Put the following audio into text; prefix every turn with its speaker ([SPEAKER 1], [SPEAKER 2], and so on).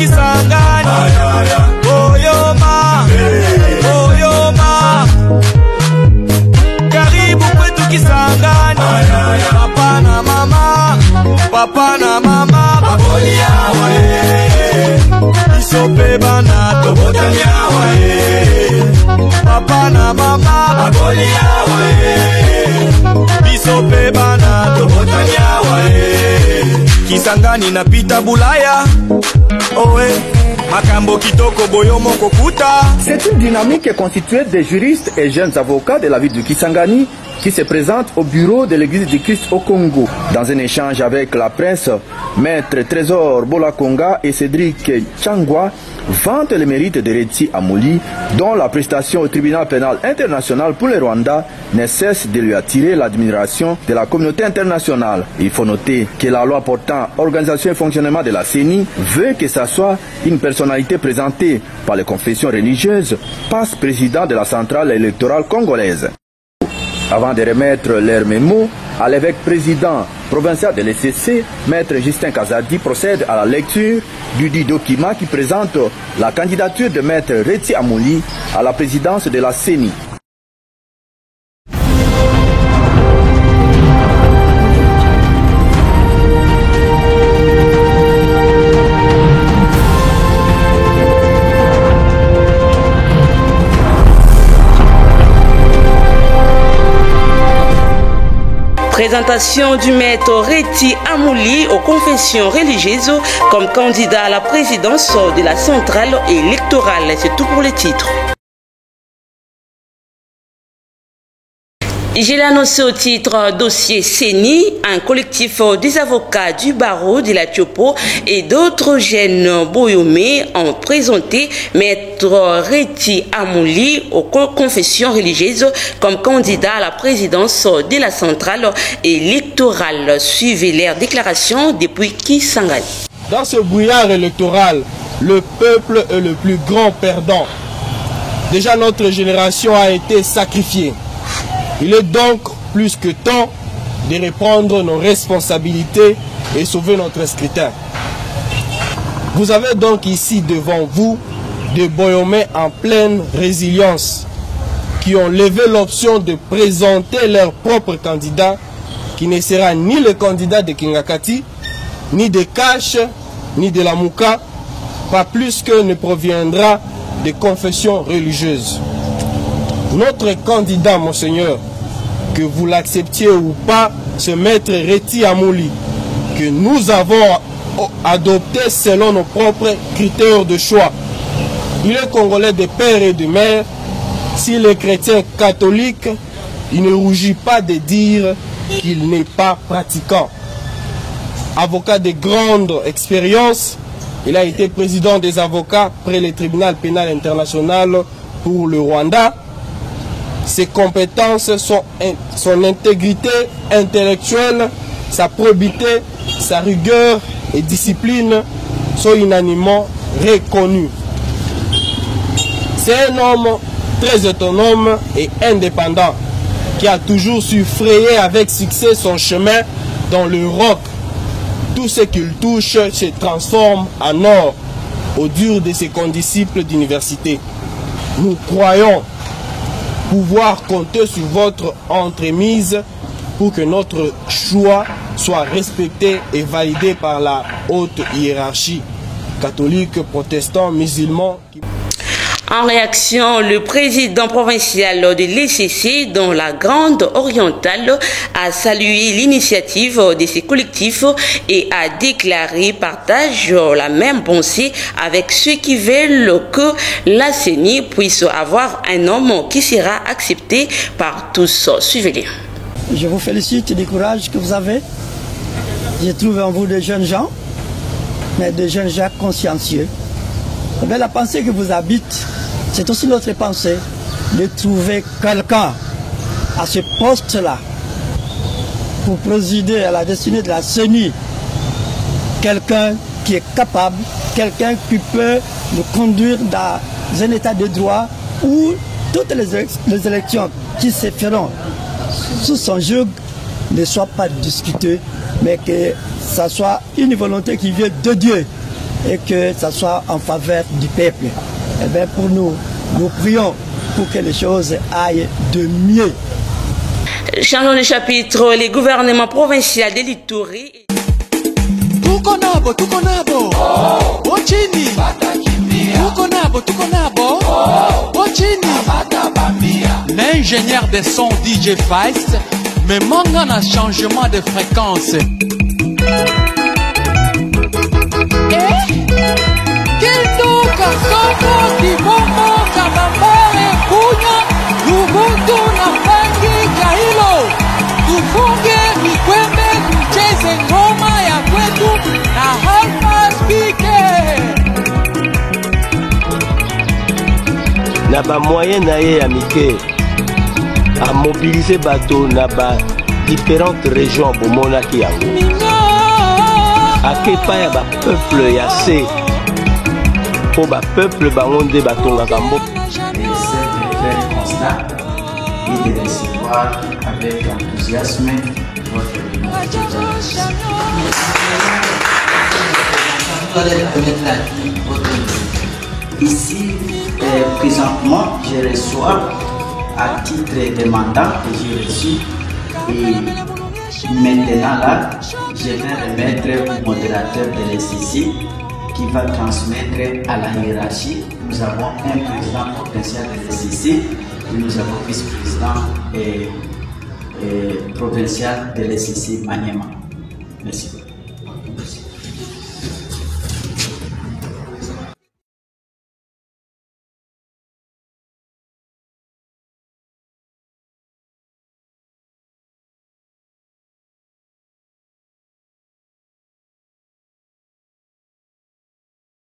[SPEAKER 1] Kisangani. Boyoma, Boyoma. Karibu kwetu Kisangani. Papa na mama, papa na mama. Babolia wae, isope bana tobotania wae. Papa na mama, babolia wae, isope bana tobotania wae. Kisangani na pita Bulaya, oe.
[SPEAKER 2] C'est une dynamique constituée de juristes et jeunes avocats de la ville du Kisangani qui se présentent au bureau de l'église du Christ au Congo. Dans un échange avec la presse, Maître Trésor Bolakonga et Cédric Changwa vantent les mérites de Retsi Amouli, dont la prestation au tribunal pénal international pour le Rwanda ne cesse de lui attirer l'admiration de la communauté internationale. Il faut noter que la loi portant organisation et fonctionnement de la CENI veut que ça soit une personnalité présentée par les confessions religieuses, passe président de la centrale électorale congolaise. Avant de remettre leur mémo à l'évêque président provincial de l'ECC, Maître Justin Kazadi procède à la lecture du dit document qui présente la candidature de Maître Retsi Amouli à la présidence de la CENI.
[SPEAKER 3] Présentation du maître Retsi Amouli aux confessions religieuses comme candidat à la présidence de la centrale électorale. C'est tout pour les titres. Je l'ai annoncé au titre dossier CENI, un collectif des avocats du barreau de la Tiopo et d'autres jeunes boyomés ont présenté maître Retsi Amouli aux confessions religieuses comme candidat à la présidence de la centrale électorale. Suivez leur déclaration depuis Kisangani.
[SPEAKER 4] Dans ce brouillard électoral, le peuple est le plus grand perdant. Déjà notre génération a été sacrifiée. Il est donc plus que temps de reprendre nos responsabilités et sauver notre scrutin. Vous avez donc ici devant vous des boyomés en pleine résilience qui ont levé l'option de présenter leur propre candidat qui ne sera ni le candidat de Kingakati, ni de Cache, ni de la Mouka, pas plus que ne proviendra des confessions religieuses. Notre candidat, monseigneur, que vous l'acceptiez ou pas, ce maître Retsi Amouli, que nous avons adopté selon nos propres critères de choix. Il est congolais de père et de mère. S'il est chrétien catholique, il ne rougit pas de dire qu'il n'est pas pratiquant. Avocat de grande expérience, il a été président des avocats près le tribunal pénal international pour le Rwanda. Ses compétences, son intégrité intellectuelle, sa probité, sa rigueur et discipline sont unanimement reconnus. C'est un homme très autonome et indépendant qui a toujours su frayer avec succès son chemin dans le roc. Tout ce qu'il touche se transforme en or au dur de ses condisciples d'université. Nous croyons pouvoir compter sur votre entremise pour que notre choix soit respecté et validé par la haute hiérarchie catholique, protestant, musulman.
[SPEAKER 3] En réaction, le président provincial de l'ECC dans la Grande Orientale a salué l'initiative de ces collectifs et a déclaré partage la même pensée avec ceux qui veulent que la CENI puisse avoir un homme qui sera accepté par tous. Suivez-les.
[SPEAKER 5] Je vous félicite du courage que vous avez. Je trouve en vous des jeunes gens, mais des jeunes gens consciencieux. Mais la pensée que vous habite, c'est aussi notre pensée de trouver quelqu'un à ce poste-là pour présider à la destinée de la CENI. Quelqu'un qui est capable, quelqu'un qui peut nous conduire dans un état de droit où toutes les élections qui se feront sous son joug ne soient pas discutées, mais que ça soit une volonté qui vient de Dieu. et que ça soit en faveur du peuple. Et bien pour nous, nous prions pour que les choses aillent de mieux.
[SPEAKER 3] Changeons de chapitre, les gouvernements provinciaux de l'Ituri.
[SPEAKER 6] Tukonabo, Ochini, Tukonabo, Ochini. L'ingénieur de son DJ Feist me manque un changement de fréquence. Kinduka, Kongo, Kibombo, Kabambare, Kunya, Lubuntu na Fangi, Kahilo. Tufunge mikwembe, tucheze ngoma ya kwetu na Alpha Speaker.
[SPEAKER 7] Na ba moyen na ye ya mike a mobiliser bateau na ba différentes régions bomonaki yango akepa ya ba peuple ya se po ba peuple bango nde batongaka mboka.
[SPEAKER 8] Essaie de faire un constat et de recevoir avec enthousiasme votre ici, présentement, je reçois à titre de mandat que j'ai reçu et maintenant là, je vais remettre au modérateur de l'SCC qui va transmettre à la hiérarchie. Nous avons un président potentiel de l'SCC et nous avons vice-président et provincial de l'SCC Maniema. Merci.